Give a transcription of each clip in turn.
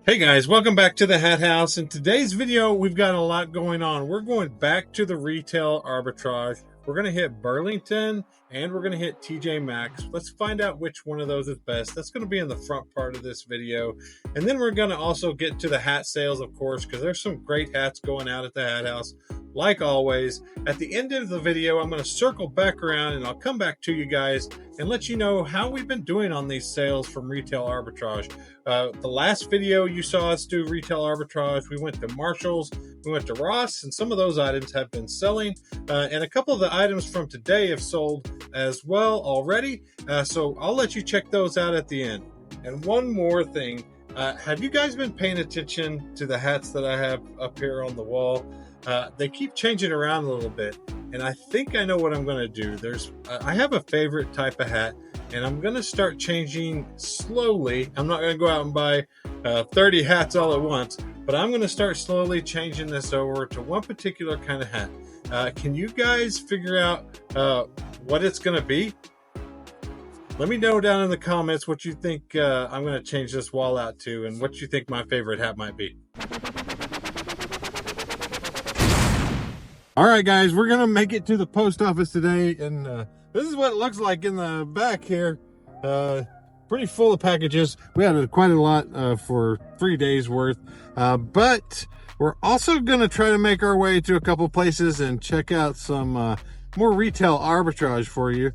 Hey guys, welcome back to the Hat House. In today's video, we've got a lot going on. We're going back to the retail arbitrage. We're going to hit Burlington and we're going to hit TJ Maxx. Let's find out which one of those is best. That's going to be in the front part of this video. And then we're going to also get to the hat sales, of course, because there's some great hats going out at the Hat House. Like always, at the end of the video, I'm going to circle back around and I'll come back to you guys and let you know how we've been doing on these sales from retail arbitrage. The last video you saw us do retail arbitrage, we went to Marshall's, we went to Ross, and some of those items have been selling. And a couple of the items from today have sold as well already. So I'll let you check those out at the end. And one more thing, have you guys been paying attention to the hats that I have up here on the wall? They keep changing around a little bit, and I think I know what I'm going to do. I have a favorite type of hat, and I'm going to start changing slowly. I'm not going to go out and buy 30 hats all at once, but I'm going to start slowly changing this over to one particular kind of hat. Can you guys figure out what it's going to be? Let me know down in the comments what you think I'm going to change this wall out to and what you think my favorite hat might be. All right, guys, we're going to make it to the post office today, and this is what it looks like in the back here. Pretty full of packages. We had quite a lot for 3 days worth, but we're also going to try to make our way to a couple places and check out some more retail arbitrage for you.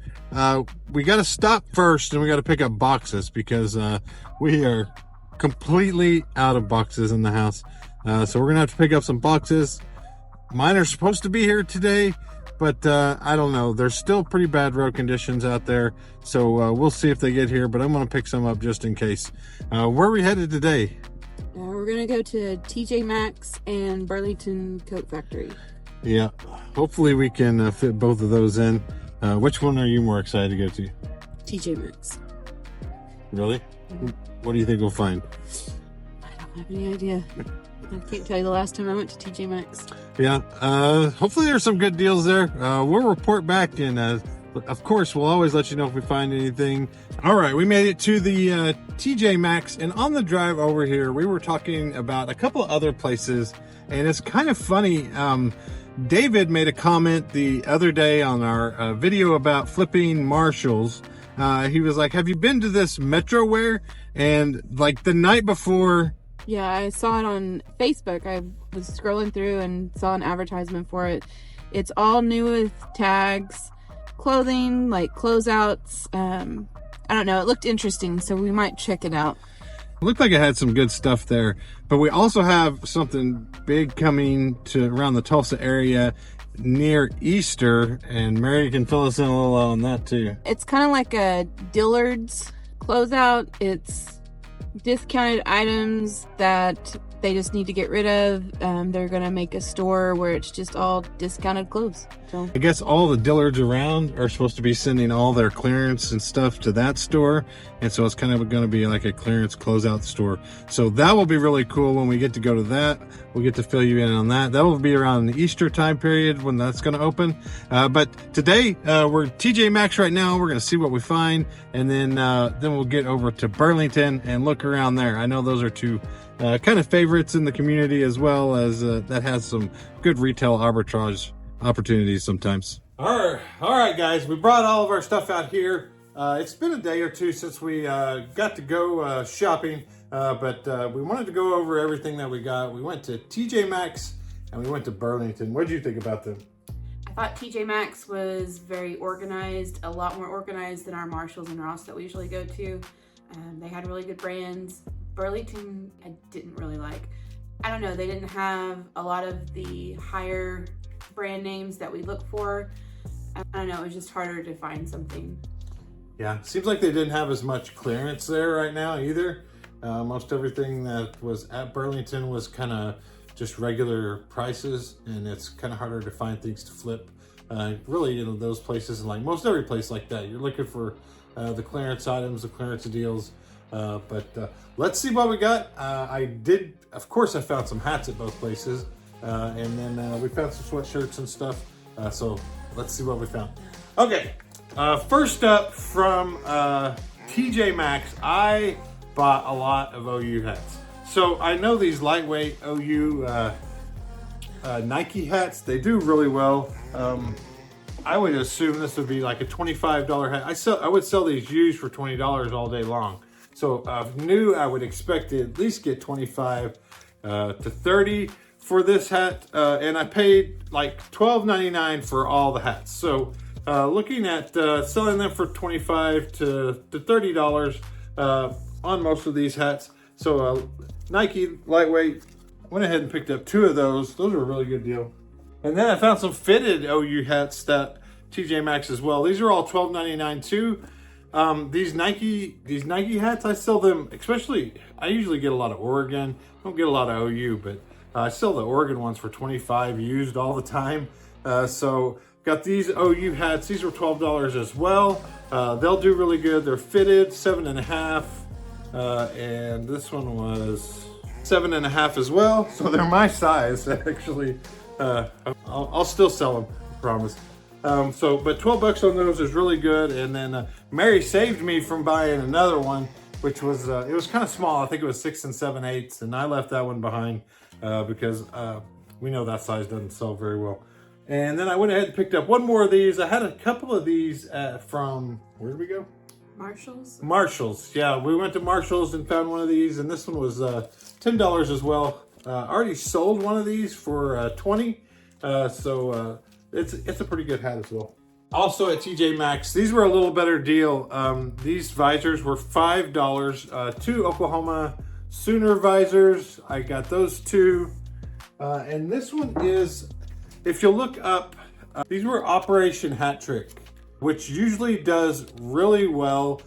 We got to stop first and we got to pick up boxes because we are completely out of boxes in the house. So we're going to have to pick up some boxes. Mine are supposed to be here today, but I don't know. There's still pretty bad road conditions out there, so we'll see if they get here, but I'm going to pick some up just in case. Where are we headed today? We're going to go to TJ Maxx and Burlington Coat Factory. Yeah, hopefully we can fit both of those in. Which one are you more excited to go to? TJ Maxx. Really? Mm-hmm. What do you think we'll find? I don't have any idea. I can't tell you the last time I went to TJ Maxx. Yeah, hopefully there's some good deals there. We'll report back, and of course we'll always let you know if we find anything. All right, we made it to the TJ Maxx, and on the drive over here we were talking about a couple of other places, and it's kind of funny. David made a comment the other day on our video about flipping Marshalls. He was like, have you been to this Metro Wear? And like the night before... Yeah, I saw it on Facebook. I was scrolling through and saw an advertisement for it. It's all new with tags, clothing, like closeouts. I don't know. It looked interesting, so we might check it out. It looked like it had some good stuff there, but we also have something big coming to around the Tulsa area near Easter, and Mary can fill us in a little on that too. It's kind of like a Dillard's closeout. It's discounted items that they just need to get rid of. They're gonna make a store where it's just all discounted clothes. So I guess all the Dillards around are supposed to be sending all their clearance and stuff to that store, and so it's kind of going to be like a clearance closeout store. So that will be really cool when we get to go to that. We'll get to fill you in on that. That will be around the Easter time period when that's going to open. But today we're TJ Maxx right now. We're going to see what we find, and then we'll get over to Burlington and look around there. I know those are two kind of favorites in the community, as well as that has some good retail arbitrage opportunities sometimes. All right, guys, we brought all of our stuff out here. It's been a day or two since we got to go shopping, but we wanted to go over everything that we got. We went to TJ Maxx and we went to Burlington. What did you think about them? I thought TJ Maxx was very organized, a lot more organized than our Marshalls and Ross that we usually go to. They had really good brands. Burlington, I didn't really like. I don't know, they didn't have a lot of the higher brand names that we look for. I don't know, it was just harder to find something. Yeah, seems like they didn't have as much clearance there right now either. Most everything that was at Burlington was kind of just regular prices, and it's kind of harder to find things to flip. Really, in those places, and like most every place like that, you're looking for the clearance items, the clearance deals. But let's see what we got. Of course I found some hats at both places, and then we found some sweatshirts and stuff. So let's see what we found. Okay, first up from TJ Maxx, I bought a lot of OU hats. So I know these lightweight OU Nike hats, they do really well. I would assume this would be like a $25 hat. I would sell these used for $20 all day long. So new, I would expect to at least get 25 to 30 for this hat. And I paid like $12.99 for all the hats. So looking at selling them for $25 to $30 on most of these hats. So Nike lightweight, went ahead and picked up 2 of those. Those are a really good deal. And then I found some fitted OU hats that TJ Maxx as well. These are all $12.99 too. These Nike hats, I sell them, especially, I usually get a lot of Oregon. I don't get a lot of OU, but I sell the Oregon ones for $25 used all the time. So got these OU hats. These were $12 as well. They'll do really good. They're fitted, 7.5. And this one was 7.5 as well. So they're my size, actually. I'll still sell them, I promise. But 12 bucks on those is really good. And then Mary saved me from buying another one, which was, it was kind of small. I think it was 6 7/8. And I left that one behind because we know that size doesn't sell very well. And then I went ahead and picked up one more of these. I had a couple of these from, where did we go? Marshalls. Marshalls, yeah. We went to Marshalls and found one of these. And this one was $10 as well. Already sold one of these for $20, so it's a pretty good hat as well. Also at TJ Maxx, these were a little better deal. These visors were $5. 2 Oklahoma Sooner visors. I got those 2, and this one is, if you look up, these were Operation Hat Trick, which usually does really well.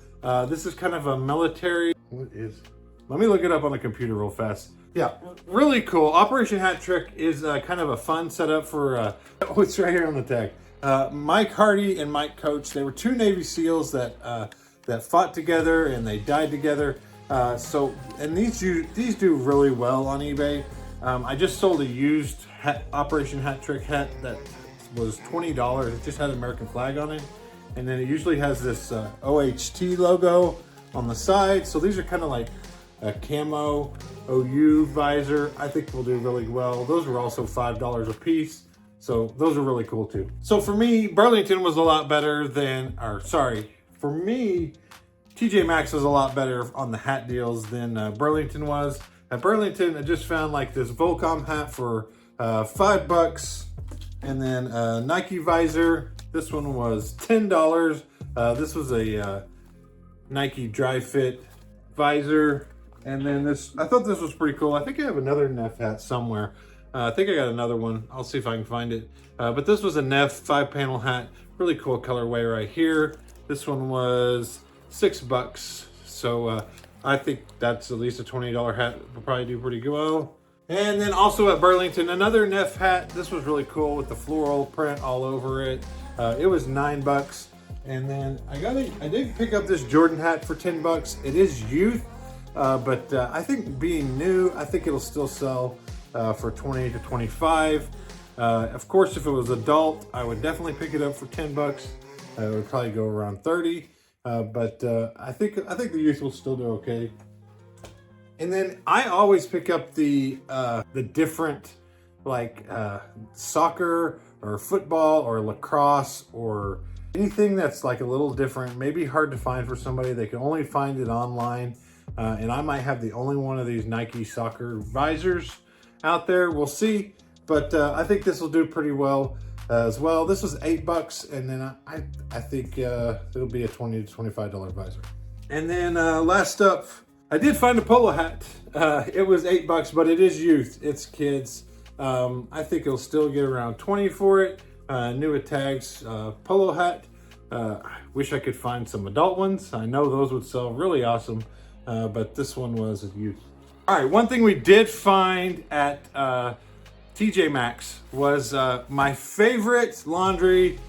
This is kind of a military. What is? Let me look it up on the computer real fast. Yeah, really cool. Operation Hat Trick is kind of a fun setup for, what's right here on the tag. Mike Hardy and Mike Coach, they were 2 Navy SEALs that fought together and they died together. And these do really well on eBay. I just sold a used Operation Hat Trick hat that was $20. It just had an American flag on it. And then it usually has this OHT logo on the side. So these are kind of like a camo OU visor. I think will do really well. Those were also $5 a piece. So those are really cool too. So for me, Burlington was a lot better than, for me, TJ Maxx was a lot better on the hat deals than Burlington was. At Burlington, I just found like this Volcom hat for $5. And then Nike visor. This one was $10. This was a Nike dry fit visor. And then this, I thought this was pretty cool. I think I have another Neff hat somewhere. I think I got another one. I'll see if I can find it. But this was a Neff 5-panel hat. Really cool colorway right here. This one was $6. So I think that's at least a $20 hat. Will probably do pretty well. And then also at Burlington, another Neff hat. This was really cool with the floral print all over it. It was $9. And then I did pick up this Jordan hat for $10. It is youth. But I think being new, I think it'll still sell for 20 to 25. Of course, if it was adult, I would definitely pick it up for $10. It would probably go around 30. But I think the youth will still do okay. And then I always pick up the different like soccer or football or lacrosse or anything that's like a little different, maybe hard to find for somebody. They can only find it online. And I might have the only one of these Nike soccer visors out there. We'll see. But I think this will do pretty well as well. This was $8. And then I think it'll be a $20 to $25 visor. And then last up, I did find a polo hat. It was $8, but it is youth. It's kids. I think it'll still get around 20 for it. New at tags polo hat. I wish I could find some adult ones. I know those would sell really awesome. But this one was a youth. All right, one thing we did find at TJ Maxx was my favorite laundry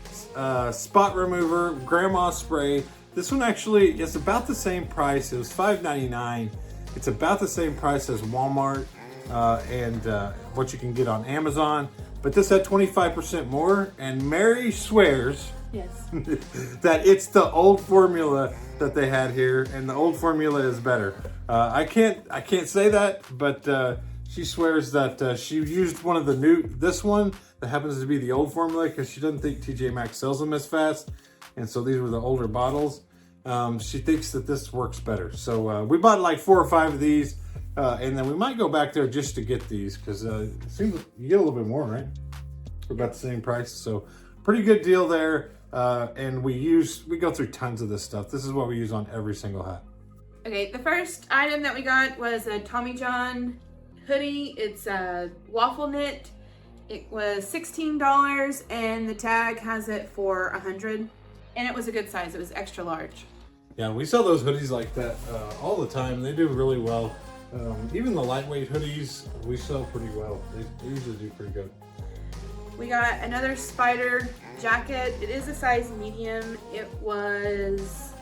spot remover, grandma spray. This one actually is about the same price. It was $5.99. It's about the same price as Walmart and what you can get on Amazon. But this had 25% more, and Mary swears that it's the old formula that they had here, and the old formula is better. I can't say that, but she swears that she used one of this one that happens to be the old formula because she doesn't think TJ Maxx sells them as fast. And so these were the older bottles. She thinks that this works better. So we bought like 4 or 5 of these. And then we might go back there just to get these because it seems like you get a little bit more, right? For about the same price. So pretty good deal there. And we go through tons of this stuff. This is what we use on every single hat. Okay, the first item that we got was a Tommy John hoodie. It's a waffle knit. It was $16 and the tag has it for $100. And it was a good size. It was extra large. Yeah, we sell those hoodies like that all the time. They do really well. Even the lightweight hoodies, we sell pretty well. They usually do pretty good. We got another spider jacket. It is a size medium. It was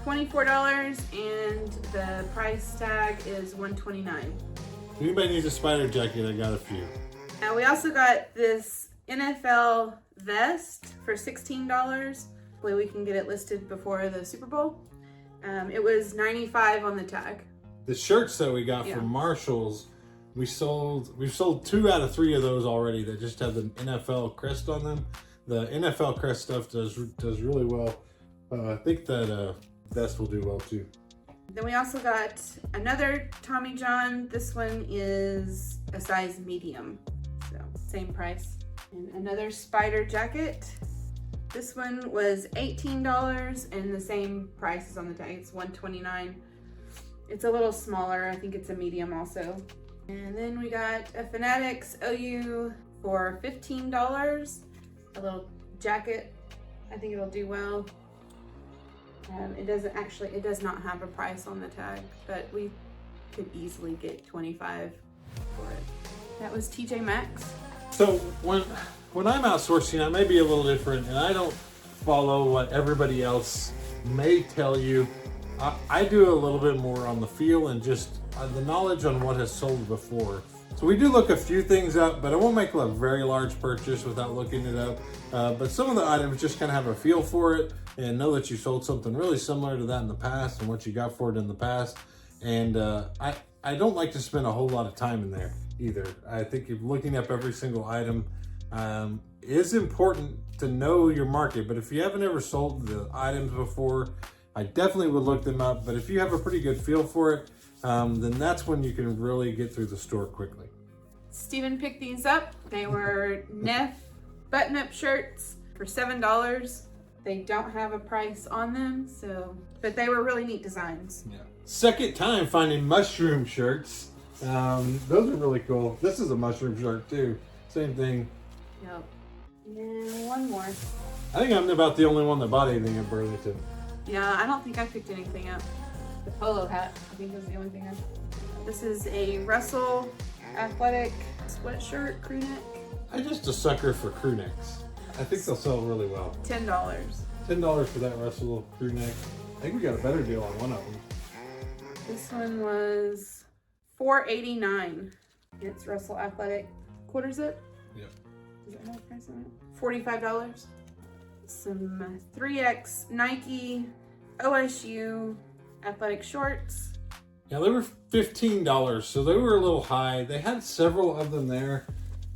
$24 and the price tag is $129. If anybody needs a spider jacket, I got a few. Now we also got this NFL vest for $16. Hopefully we can get it listed before the Super Bowl. It was $95 on the tag. The shirts that we got from Marshalls, we've sold 2 out of 3 of those already that just have the NFL crest on them. The NFL crest stuff does really well. I think that vest will do well too. Then we also got another Tommy John. This one is a size medium, so same price. And another spider jacket. This one was $18 and the same price is on the tag. It's $129. It's a little smaller. I think it's a medium also. And then we got a Fanatics OU for $15. A little jacket. I think it'll do well. It does not have a price on the tag, but we could easily get $25 for it. That was TJ Maxx. So when I'm outsourcing, I may be a little different, and I don't follow what everybody else may tell you. I do a little bit more on the feel and just the knowledge on what has sold before. So we do look a few things up, but I won't make a very large purchase without looking it up. But some of the items just kind of have a feel for it and know that you sold something really similar to that in the past and what you got for it in the past. And I don't like to spend a whole lot of time in there either. I think if looking up every single item is important to know your market. But if you haven't ever sold the items before, I definitely would look them up. But if you have a pretty good feel for it, then that's when you can really get through the store quickly. Steven picked these up. They were Neff button-up shirts for $7. They don't have a price on them, but they were really neat designs. Yeah. Second time finding mushroom shirts. Those are really cool. This is a mushroom shirt too. Same thing. Yep. And one more. I think I'm about the only one that bought anything in Burlington. Yeah, I don't think I picked anything up. The polo hat, I think, was the only thing I... This is a Russell athletic sweatshirt, crew neck. I'm just a sucker for crew necks. I think they'll sell really well. $10. $10 for that Russell crew neck. I think we got a better deal on one of them. This one was $4.89. It's Russell athletic quarter zip. Yep. Does it have a price on it? $45. Some 3X Nike OSU athletic shorts. Yeah, they were $15, so they were a little high. They had several of them there.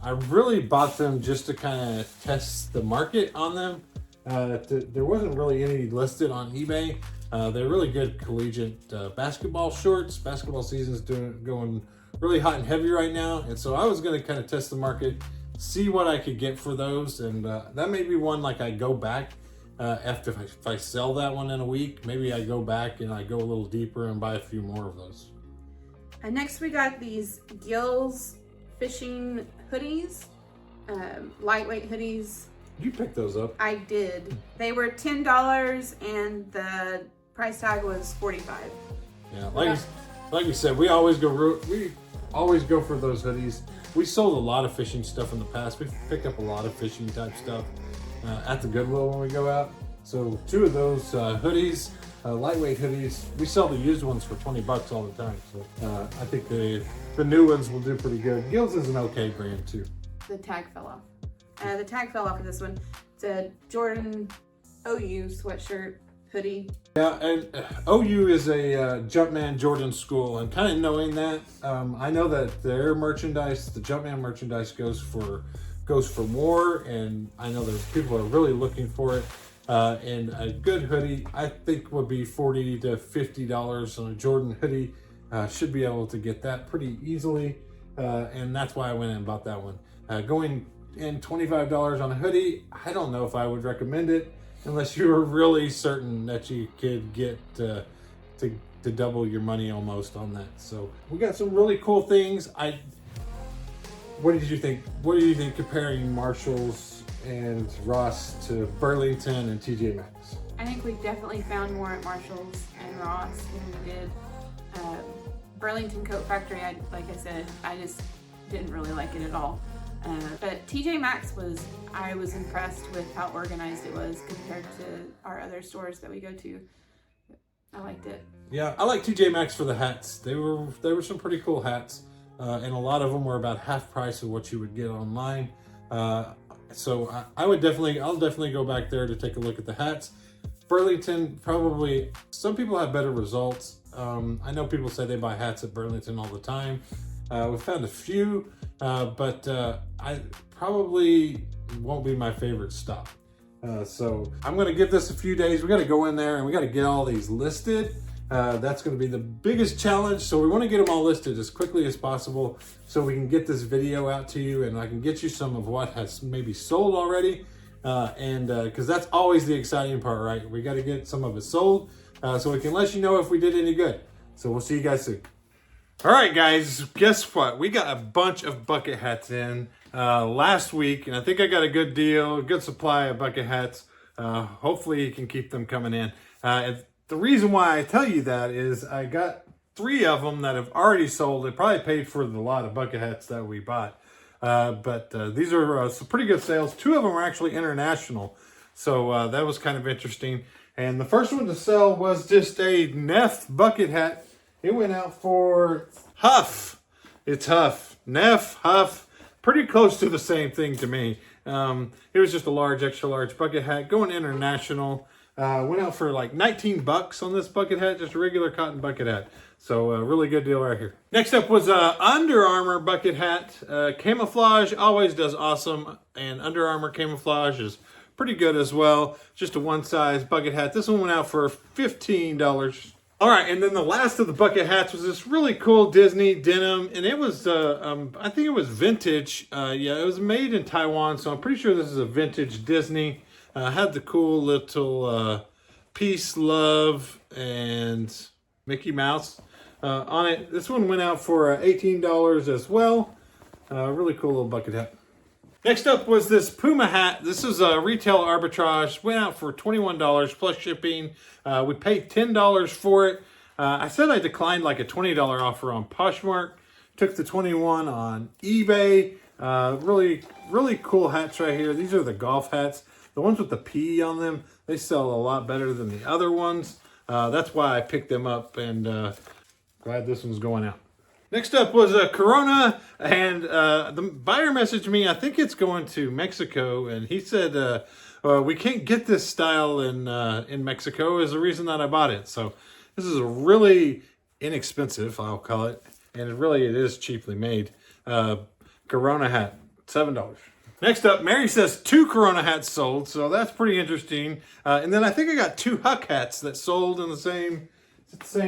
I really bought them just to kind of test the market on them. There wasn't really any listed on eBay. They're really good collegiate basketball shorts. Basketball season's going really hot and heavy right now, and so I was going to kind of test the market, see what I could get for those, and that may be one like I go back after if I sell that one in a week. Maybe I go back and I go a little deeper and buy a few more of those. And next we got these Gills fishing hoodies, lightweight hoodies. You picked those up. I did. They were $10 and the price tag was $45. Yeah, like we said, we always go for those hoodies. We sold a lot of fishing stuff in the past. We've picked up a lot of fishing type stuff at the Goodwill when we go out. So 2 of those hoodies, lightweight hoodies, we sell the used ones for $20 all the time. So I think the new ones will do pretty good. Gills is an okay brand too. The tag fell off. The tag fell off of this one. It's a Jordan OU sweatshirt hoodie. Yeah, and OU is a Jumpman Jordan school, and kind of knowing that, I know that their merchandise, the Jumpman merchandise, goes for more, and I know that people are really looking for it. And a good hoodie, I think, would be $40 to $50 on a Jordan hoodie. Should be able to get that pretty easily, and that's why I went and bought that one. Going in $25 on a hoodie, I don't know if I would recommend it unless you were really certain that you could get to double your money almost on that. So we got some really cool things. What did you think? What do you think comparing Marshalls and Ross to Burlington and TJ Maxx? I think we definitely found more at Marshalls and Ross than we did Burlington Coat Factory. Like I said, I just didn't really like it at all. But TJ Maxx I was impressed with how organized it was compared to our other stores that we go to. I liked it. Yeah, I like TJ Maxx for the hats. They were some pretty cool hats, and a lot of them were about half price of what you would get online. So I'll definitely go back there to take a look at the hats. Burlington, probably, some people have better results. I know people say they buy hats at Burlington all the time. We found a few, but I probably won't be my favorite stop. So I'm gonna give this a few days. We gotta go in there and we gotta get all these listed. That's gonna be the biggest challenge. So we wanna get them all listed as quickly as possible so we can get this video out to you and I can get you some of what has maybe sold already. Because that's always the exciting part, right? We gotta get some of it sold so we can let you know if we did any good. So we'll see you guys soon. All right, guys, guess what? We got a bunch of bucket hats in last week, and I think I got a good deal, a good supply of bucket hats. Hopefully you can keep them coming in. The reason why I tell you that is I got 3 of them that have already sold. They probably paid for the lot of bucket hats that we bought. But these are some pretty good sales. 2 of them were actually international, so that was kind of interesting. And the first one to sell was just a Neff bucket hat. It went out for Huff. It's Huff. Neff, Huff, pretty close to the same thing to me. It was just a large, extra large bucket hat going international. Went out for like 19 bucks on this bucket hat, just a regular cotton bucket hat. So a really good deal right here. Next up was a Under Armour bucket hat. Camouflage always does awesome, and Under Armour camouflage is pretty good as well. Just a one size bucket hat. This one went out for $15. All right, and then the last of the bucket hats was this really cool Disney denim, and it was, I think it was vintage. Yeah, it was made in Taiwan, so I'm pretty sure this is a vintage Disney. Had the cool little peace, love, and Mickey Mouse on it. This one went out for $18 as well. Really cool little bucket hat. Next up was this Puma hat. This is a retail arbitrage. Went out for $21 plus shipping. We paid $10 for it. I said I declined like a $20 offer on Poshmark. Took the $21 on eBay. Really cool hats right here. These are the golf hats. The ones with the P on them, they sell a lot better than the other ones. That's why I picked them up, and glad this one's going out. Next up was a Corona, and the buyer messaged me. I think it's going to Mexico, and he said we can't get this style in Mexico is the reason that I bought it. So this is a really inexpensive, I'll call it, and it is cheaply made. Corona hat, $7. Next up, Mary says 2 Corona hats sold, so that's pretty interesting. And then I think I got 2 Huck hats that sold at the same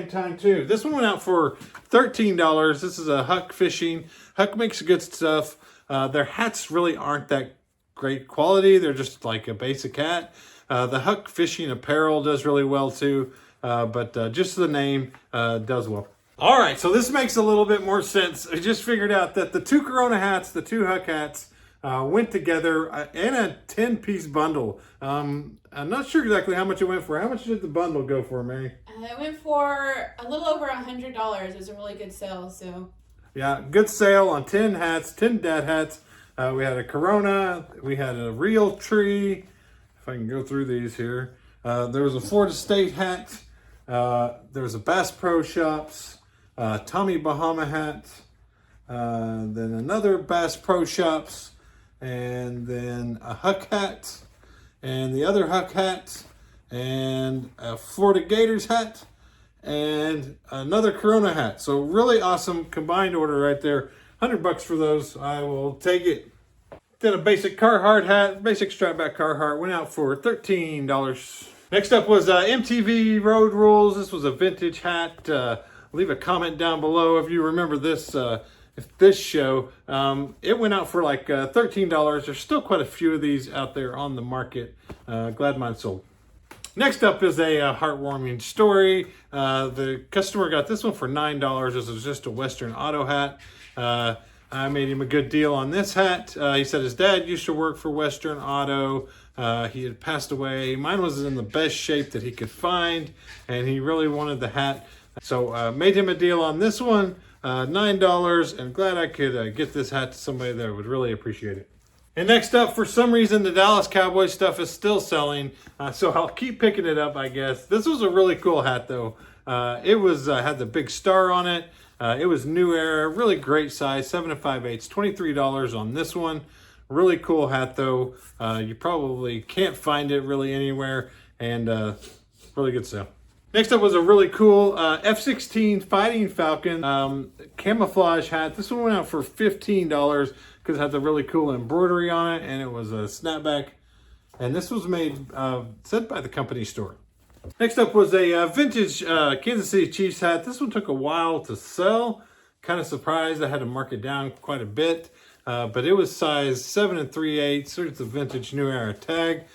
time too. This one went out for $13. This is a Huck Fishing. Huck makes good stuff. Their hats really aren't that great quality. They're just like a basic hat. The Huck Fishing apparel does really well too, but just the name does well. All right, so this makes a little bit more sense. I just figured out that the 2 Corona hats, the 2 Huck hats, went together in a 10-piece bundle. I'm not sure exactly how much it went for. How much did the bundle go for, Mary? It went for a little over $100. It was a really good sale, so. Yeah, good sale on 10 hats, 10 dad hats. We had a Corona. We had a Real Tree. If I can go through these here. There was a Florida State hat. There was a Bass Pro Shops. Tommy Bahama hat. Then another Bass Pro Shops. And then a Huck hat. And the other Huck hat. and a Florida Gators hat, and another Corona hat. So really awesome combined order right there. $100 for those. I will take it. Then a basic Carhartt hat, basic strapback Carhartt, went out for $13. Next up was MTV Road Rules. This was a vintage hat. Leave a comment down below if you remember this show. It went out for like $13. There's still quite a few of these out there on the market. Glad mine sold. Next up is a heartwarming story. The customer got this one for $9. This was just a Western Auto hat. I made him a good deal on this hat. He said his dad used to work for Western Auto. He had passed away. Mine was in the best shape that he could find, and he really wanted the hat. So made him a deal on this one, $9, and glad I could get this hat to somebody that would really appreciate it. And next up, for some reason, the Dallas Cowboys stuff is still selling, so I'll keep picking it up, I guess. This was a really cool hat, though. It was had the big star on it. It was New Era, really great size, 7 5/8, $23 on this one. Really cool hat, though. You probably can't find it really anywhere, and really good sale. Next up was a really cool F-16 Fighting Falcon camouflage hat. This one went out for $15 because it had the really cool embroidery on it, and it was a snapback. And this was made, sent by the company store. Next up was a vintage Kansas City Chiefs hat. This one took a while to sell. Kind of surprised. I had to mark it down quite a bit. But it was size 7 3/8. So it's a vintage New Era tag.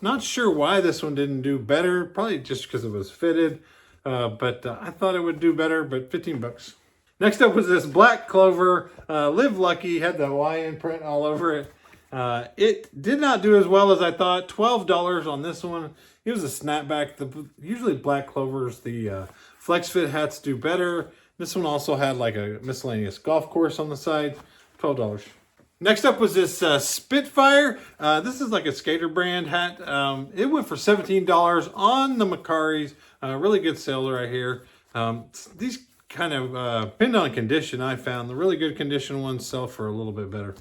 Not sure why this one didn't do better. Probably just because it was fitted. But I thought it would do better, but $15. Next up was this Black Clover. Live Lucky. Had the Hawaiian print all over it. It did not do as well as I thought. $12 on this one. It was a snapback. Usually Black Clovers, the flex fit hats do better. This one also had like a miscellaneous golf course on the side. $12. Next up was this Spitfire. This is like a skater brand hat. It went for $17 on the Macari's. Really good sale right here. These kind of depend on condition, I found. The really good condition ones sell for a little bit better.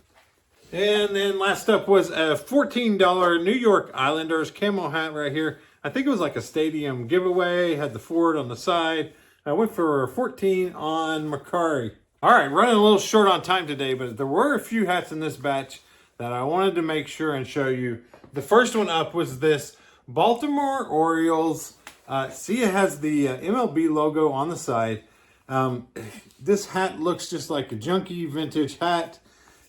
And then last up was a $14 New York Islanders camo hat right here. I think it was like a stadium giveaway. Had the Ford on the side. I went for $14 on Macari. All right, running a little short on time today, but there were a few hats in this batch that I wanted to make sure and show you. The first one up was this Baltimore Orioles. See, it has the MLB logo on the side. This hat looks just like a junky vintage hat.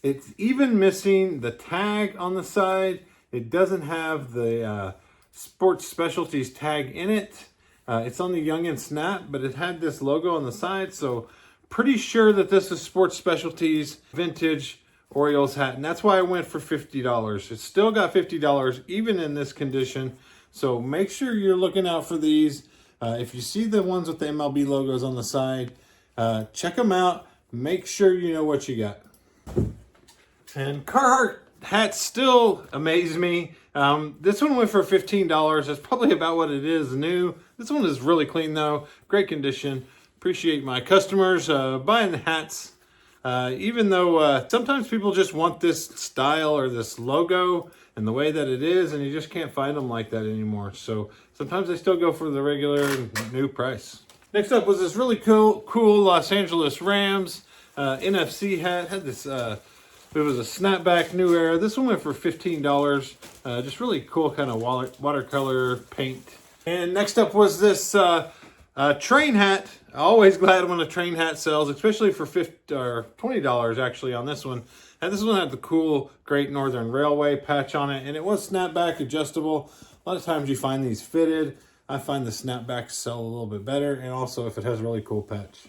It's even missing the tag on the side. It doesn't have the sports specialties tag in it. It's on the Young and Snap, but it had this logo on the side. So pretty sure that this is sports specialties vintage Orioles hat. And that's why I went for $50. It's still got $50 even in this condition. So make sure you're looking out for these. If you see the ones with the MLB logos on the side, check them out. Make sure you know what you got. And Carhartt hats still amaze me. This one went for $15. That's probably about what it is new. This one is really clean though. Great condition. Appreciate my customers buying the hats. Even though sometimes people just want this style or this logo and the way that it is, and you just can't find them like that anymore. So sometimes they still go for the regular new price. Next up was this really cool Los Angeles Rams NFC hat. Had this, it was a snapback New Era. This one went for $15. Just really cool kind of watercolor paint. And next up was this train hat. Always glad when a train hat sells, especially for $20 actually on this one. And this one had the cool Great Northern Railway patch on it, and it was snapback adjustable. A lot of times you find these fitted. I find the snapbacks sell a little bit better, and also if it has a really cool patch.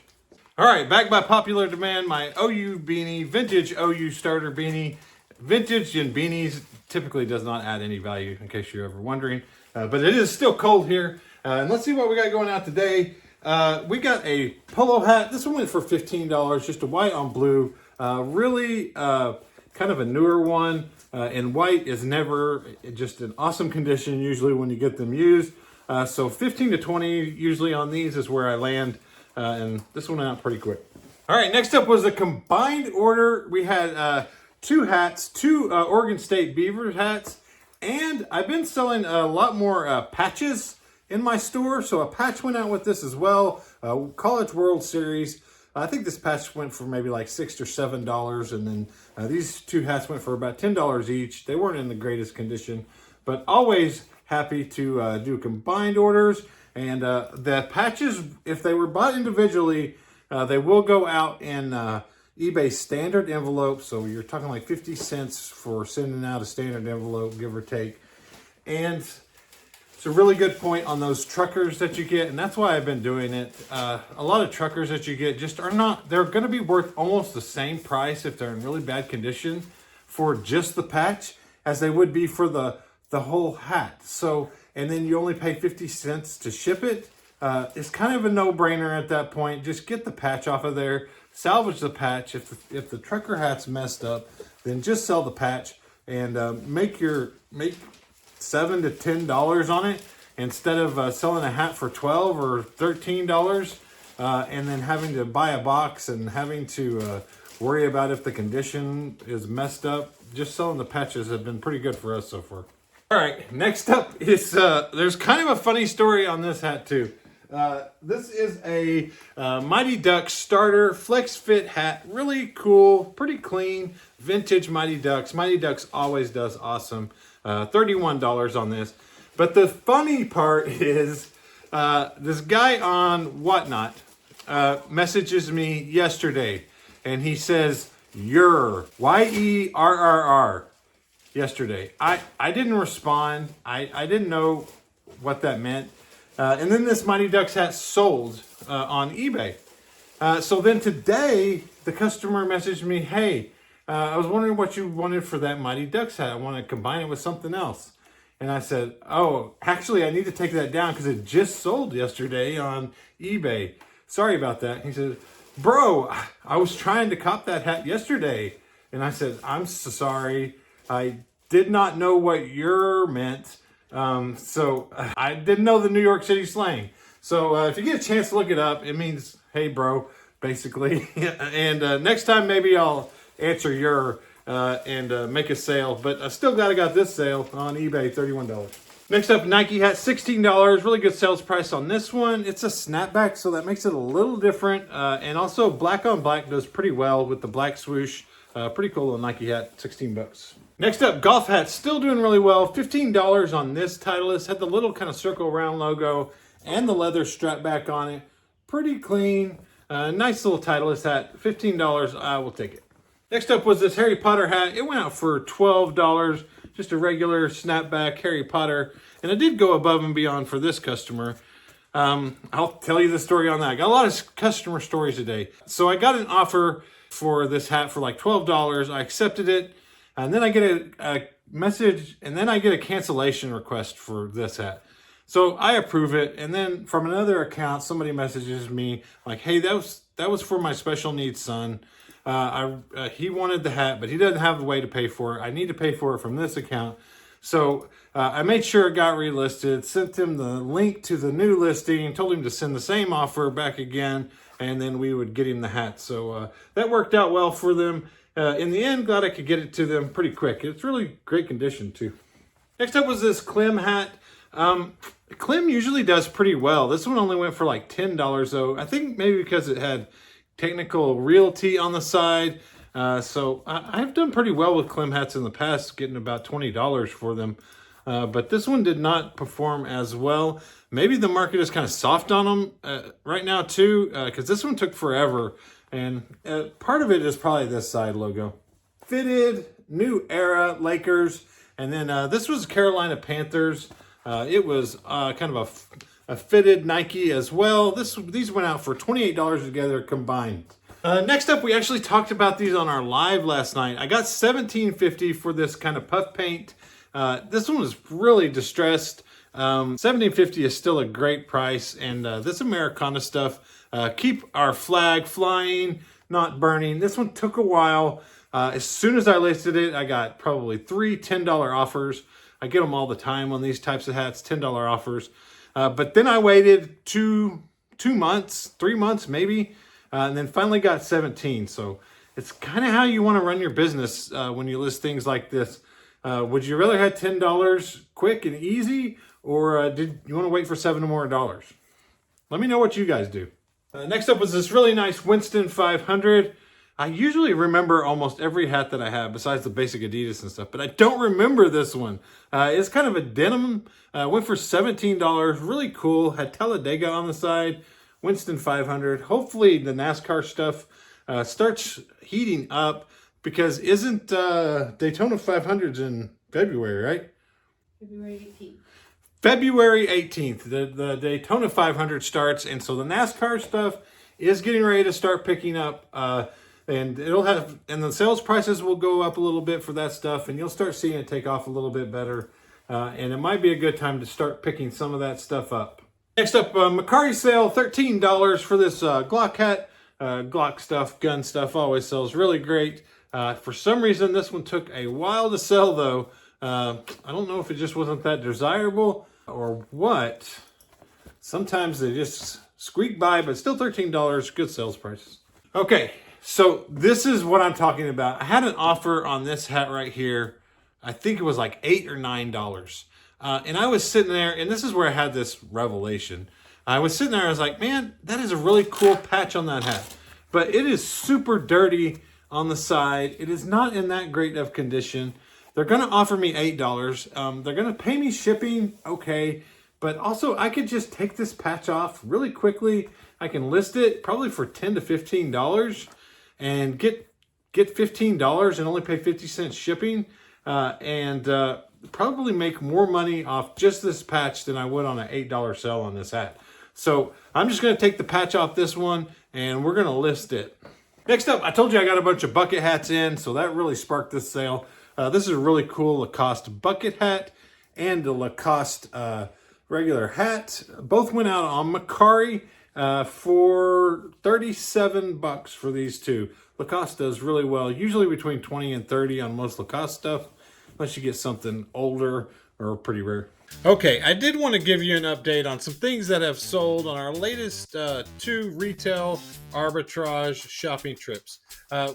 All right, back by popular demand, my OU beanie, vintage OU starter beanie. Vintage and beanies typically does not add any value, in case you're ever wondering. But it is still cold here. And let's see what we got going out today. We got a polo hat. This one went for $15, just a white on blue. Really kind of a newer one. And white is never just an awesome condition, usually when you get them used. So 15 to 20 usually on these is where I land. And this one went out pretty quick. All right, next up was a combined order. We had two hats, two Oregon State Beavers hats, And I've been selling a lot more patches in my store. So a patch went out with this as well. College World Series. I think this patch went for maybe like $6 or $7. And then these two hats went for about $10 each. They weren't in the greatest condition, but always happy to do combined orders. And the patches, if they were bought individually, they will go out in eBay standard envelope. So you're talking like 50 cents for sending out a standard envelope, give or take. And it's a really good point on those truckers that you get. And that's why I've been doing it. A lot of truckers that you get just are not, they're going to be worth almost the same price if they're in really bad condition for just the patch as they would be for the whole hat. So, and then you only pay 50 cents to ship it. It's kind of a no-brainer at that point. Just get the patch off of there, salvage the patch. If the trucker hat's messed up, then just sell the patch and make $7 to $10 on it instead of selling a hat for $12 or $13 and then having to buy a box and having to worry about if the condition is messed up. Just selling the patches have been pretty good for us so far. All right, next up is, there's kind of a funny story on this hat too. This is a Mighty Ducks starter flex fit hat. Really cool, pretty clean, vintage Mighty Ducks. Mighty Ducks always does awesome. $31 on this. But the funny part is this guy on Whatnot messages me yesterday and he says, "Yerr," Y-E-R-R-R. Yesterday. I didn't respond. I didn't know what that meant. And then this Mighty Ducks hat sold on eBay. So then today, the customer messaged me, "Hey, I was wondering what you wanted for that Mighty Ducks hat. I want to combine it with something else." And I said, "Oh, actually, I need to take that down because it just sold yesterday on eBay. Sorry about that." He said, "Bro, I was trying to cop that hat yesterday." And I said, "I'm so sorry. I did not know what "your" meant. So I didn't know the New York City slang. So if you get a chance to look it up, it means, hey, bro, basically. And next time, maybe I'll answer "your" and make a sale. But I still glad I got this sale on eBay, $31. Next up, Nike hat, $16. Really good sales price on this one. It's a snapback, so that makes it a little different. And also black on black does pretty well with the black swoosh. Pretty cool little Nike hat, 16 bucks. Next up, golf hat, still doing really well. $15 on this Titleist. Had the little kind of circle round logo and the leather strap back on it. Pretty clean. Nice little Titleist hat. $15, I will take it. Next up was this Harry Potter hat. It went out for $12. Just a regular snapback Harry Potter. And I did go above and beyond for this customer. I'll tell you the story on that. I got a lot of customer stories today. So I got an offer for this hat for like $12. I accepted it. And then I get a message, and then I get a cancellation request for this hat. So I approve it, and then from another account, somebody messages me like, "Hey, that was for my special needs son. He wanted the hat, but he doesn't have the way to pay for it. I need to pay for it from this account." So I made sure it got relisted, sent him the link to the new listing, told him to send the same offer back again, and then we would get him the hat. So that worked out well for them. In the end, glad I could get it to them pretty quick. It's really great condition too. Next up was this Clem hat. Clem usually does pretty well. This one only went for like $10 though. I think maybe because it had technical realty on the side. So I've done pretty well with Clem hats in the past, getting about $20 for them. But this one did not perform as well. Maybe the market is kind of soft on them right now too, because this one took forever. And part of it is probably this side logo. Fitted, New Era, Lakers. And then this was Carolina Panthers. It was kind of a fitted Nike as well. These went out for $28 together combined. Next up, we actually talked about these on our live last night. I got $17.50 for this kind of puff paint. This one was really distressed. $17.50 is still a great price. And this Americana stuff, keep our flag flying, not burning. This one took a while. As soon as I listed it, I got probably 3 $10 offers. I get them all the time on these types of hats, $10 offers. But then I waited 2 months, 3 months maybe, and then finally got 17. So it's kind of how you want to run your business when you list things like this. Would you rather have $10 quick and easy, or did you want to wait for $7 more? Let me know what you guys do. Next up was this really nice Winston 500. I usually remember almost every hat that I have besides the basic Adidas and stuff, but I don't remember this one. It's kind of a denim. Went for $17. Really cool. Had Talladega on the side. Winston 500. Hopefully the NASCAR stuff starts heating up, because isn't Daytona 500s in February, right? February 18th. February 18th, the Daytona 500 starts, and so the NASCAR stuff is getting ready to start picking up, and the sales prices will go up a little bit for that stuff, and you'll start seeing it take off a little bit better, and it might be a good time to start picking some of that stuff up. Next up, Macari sale, $13 for this Glock hat. Glock stuff, gun stuff, always sells really great. For some reason, this one took a while to sell, though. I don't know if it just wasn't that desirable or what. Sometimes they just squeak by, but still $13, good sales prices. Okay, so this is what I'm talking about. I had an offer on this hat right here. I think it was like $8 or $9. And I was sitting there, and this is where I had this revelation. I was sitting there, I was like, man, that is a really cool patch on that hat. But it is super dirty on the side. It is not in that great of condition. They're going to offer me $8. They're going to pay me shipping, okay. But also, I could just take this patch off really quickly. I can list it probably for $10 to $15 and get $15 and only pay 50 cents shipping. And probably make more money off just this patch than I would on an $8 sale on this hat. So I'm just going to take the patch off this one, and we're going to list it. Next up, I told you I got a bunch of bucket hats in, so that really sparked this sale. This is a really cool Lacoste bucket hat and the Lacoste regular hat. Both went out on Macari for $37 for these two. Lacoste does really well, usually between 20 and 30 on most Lacoste stuff, unless you get something older or pretty rare. Okay, I did want to give you an update on some things that have sold on our latest 2 retail arbitrage shopping trips.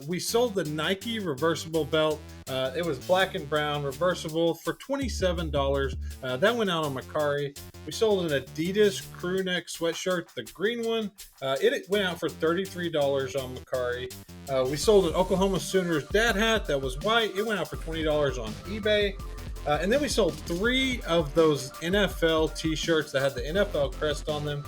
We sold the Nike reversible belt. It was black and brown reversible for $27. That went out on Macari. We sold an Adidas crew neck sweatshirt, the green one. It went out for $33 on Macari. We sold an Oklahoma Sooners dad hat that was white. It went out for $20 on eBay. And then we sold 3 of those NFL t-shirts that had the NFL crest on them.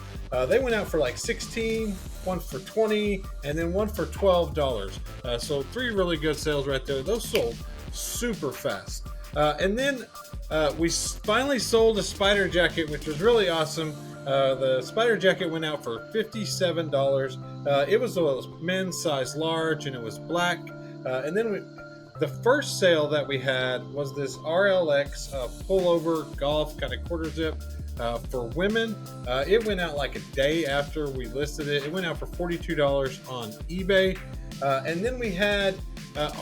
They went out for like $16, one for $20, and then one for $12. So 3 really good sales right there. Those sold super fast. And then we finally sold a spider jacket, which was really awesome. The spider jacket went out for $57. It was a men's size large, and it was black. And then the first sale that we had was this RLX pullover golf kind of quarter zip for women. It went out like a day after we listed it. It went out for $42 on eBay. And then we had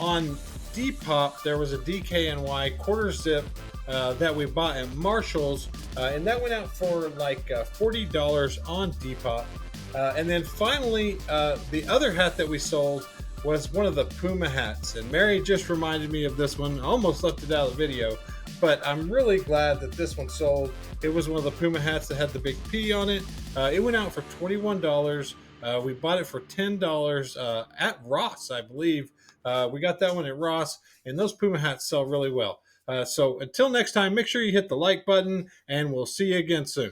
on Depop, there was a DKNY quarter zip that we bought at Marshall's. And that went out for like $40 on Depop. And then finally, the other hat that we sold was one of the Puma hats, and Mary just reminded me of this one. I almost left it out of the video, but I'm really glad that this one sold. It was one of the Puma hats that had the big P on it. It went out for $21. We bought it for $10 at Ross, I believe. We got that one at Ross, and those Puma hats sell really well. So until next time, make sure you hit the like button, and we'll see you again soon.